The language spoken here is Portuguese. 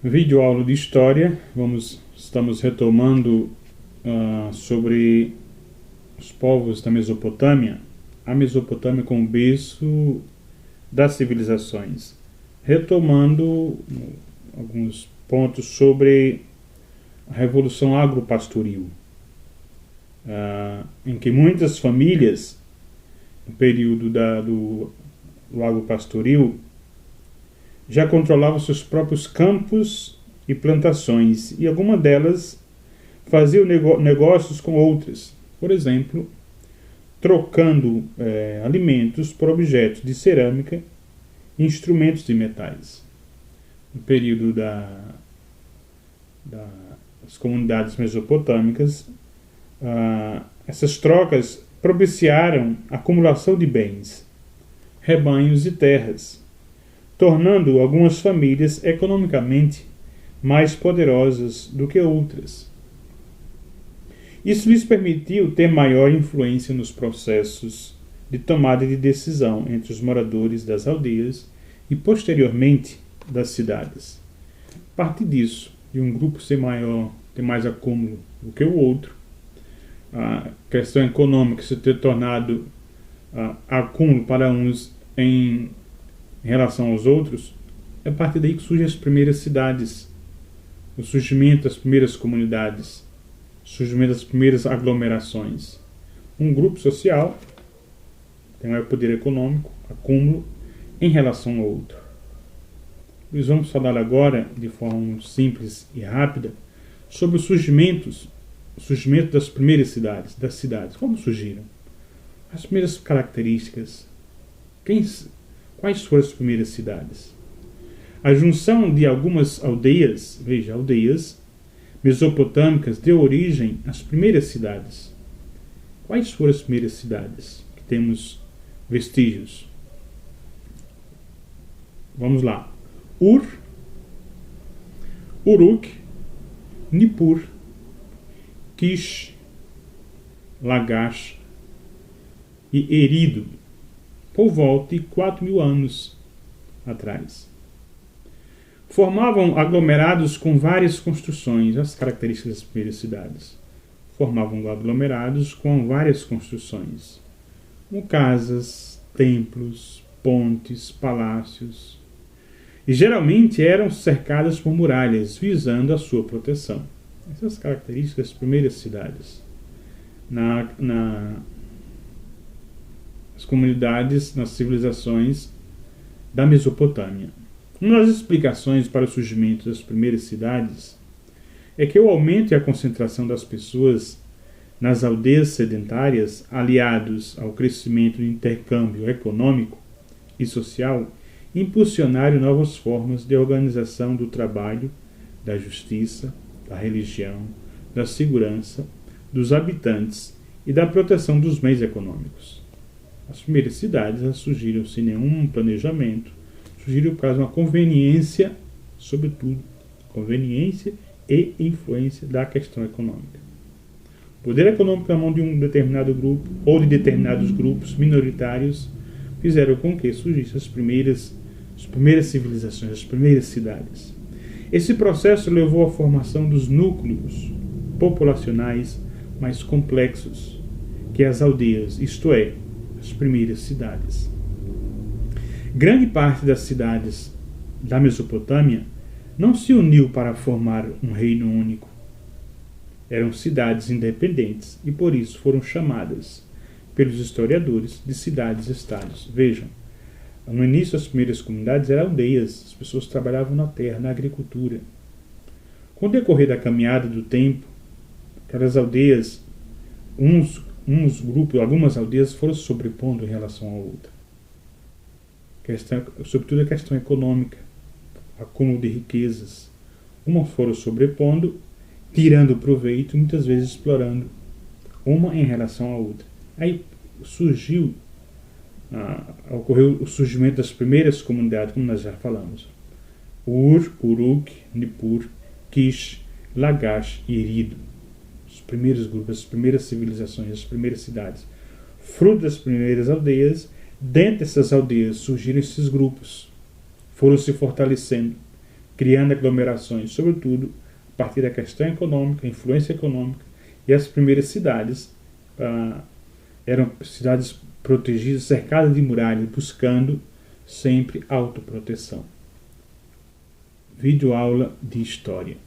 Vídeo aula de História. Estamos retomando sobre os povos da Mesopotâmia. A Mesopotâmia como berço das civilizações. Retomando alguns pontos sobre a Revolução Agropastoril, em que muitas famílias, no período do agropastoril, já controlavam seus próprios campos e plantações, e algumas delas faziam negócios com outras, por exemplo, trocando alimentos por objetos de cerâmica e instrumentos de metais. No período das comunidades mesopotâmicas, essas trocas propiciaram a acumulação de bens, rebanhos e terras, tornando algumas famílias economicamente mais poderosas do que outras. Isso lhes permitiu ter maior influência nos processos de tomada de decisão entre os moradores das aldeias e, posteriormente, das cidades. A partir disso, de um grupo ser maior, ter mais acúmulo do que o outro, a questão econômica se ter tornado acúmulo para uns em relação aos outros, é a partir daí que surgem as primeiras cidades, o surgimento das primeiras comunidades, o surgimento das primeiras aglomerações. Um grupo social tem maior poder econômico, acúmulo, em relação ao outro. Nós vamos falar agora, de forma simples e rápida, sobre o surgimento das primeiras cidades, como surgiram, as primeiras características, quais foram as primeiras cidades? A junção de algumas aldeias, aldeias mesopotâmicas, deu origem às primeiras cidades. Quais foram as primeiras cidades que temos vestígios? Vamos lá. Ur, Uruk, Nippur, Kish, Lagash e Erido, por volta de 4.000 anos atrás. Formavam aglomerados com várias construções, as características das primeiras cidades. Formavam aglomerados com várias construções, como casas, templos, pontes, palácios, e geralmente eram cercadas por muralhas, visando a sua proteção. Essas características das primeiras cidades. As comunidades, nas civilizações da Mesopotâmia. Uma das explicações para o surgimento das primeiras cidades é que o aumento e a concentração das pessoas nas aldeias sedentárias, aliados ao crescimento do intercâmbio econômico e social, impulsionaram novas formas de organização do trabalho, da justiça, da religião, da segurança, dos habitantes e da proteção dos bens econômicos. As primeiras cidades surgiram sem nenhum planejamento, surgiram por causa de uma conveniência, sobretudo, conveniência e influência da questão econômica. O poder econômico na mão de um determinado grupo ou de determinados grupos minoritários fizeram com que surgissem as primeiras civilizações, as primeiras cidades. Esse processo levou à formação dos núcleos populacionais mais complexos que as aldeias, isto é, as primeiras cidades. Grande parte das cidades da Mesopotâmia não se uniu para formar um reino único. Eram cidades independentes e por isso foram chamadas pelos historiadores de cidades-estados. Vejam, no início as primeiras comunidades eram aldeias, as pessoas trabalhavam na terra, na agricultura. Com o decorrer da caminhada do tempo, aquelas aldeias, algumas aldeias foram se sobrepondo em relação a outra. Sobretudo a questão econômica, acúmulo de riquezas. Umas foram sobrepondo, tirando proveito, muitas vezes explorando uma em relação à outra. Aí ocorreu o surgimento das primeiras comunidades, como nós já falamos. Ur, Uruk, Nippur, Kish, Lagash e Erido. Os primeiros grupos, as primeiras civilizações, as primeiras cidades. Fruto das primeiras aldeias. Dentro dessas aldeias surgiram esses grupos, foram se fortalecendo, criando aglomerações, sobretudo a partir da questão econômica, influência econômica, e as primeiras cidades eram cidades protegidas, cercadas de muralhas, buscando sempre autoproteção. Vídeo aula de História.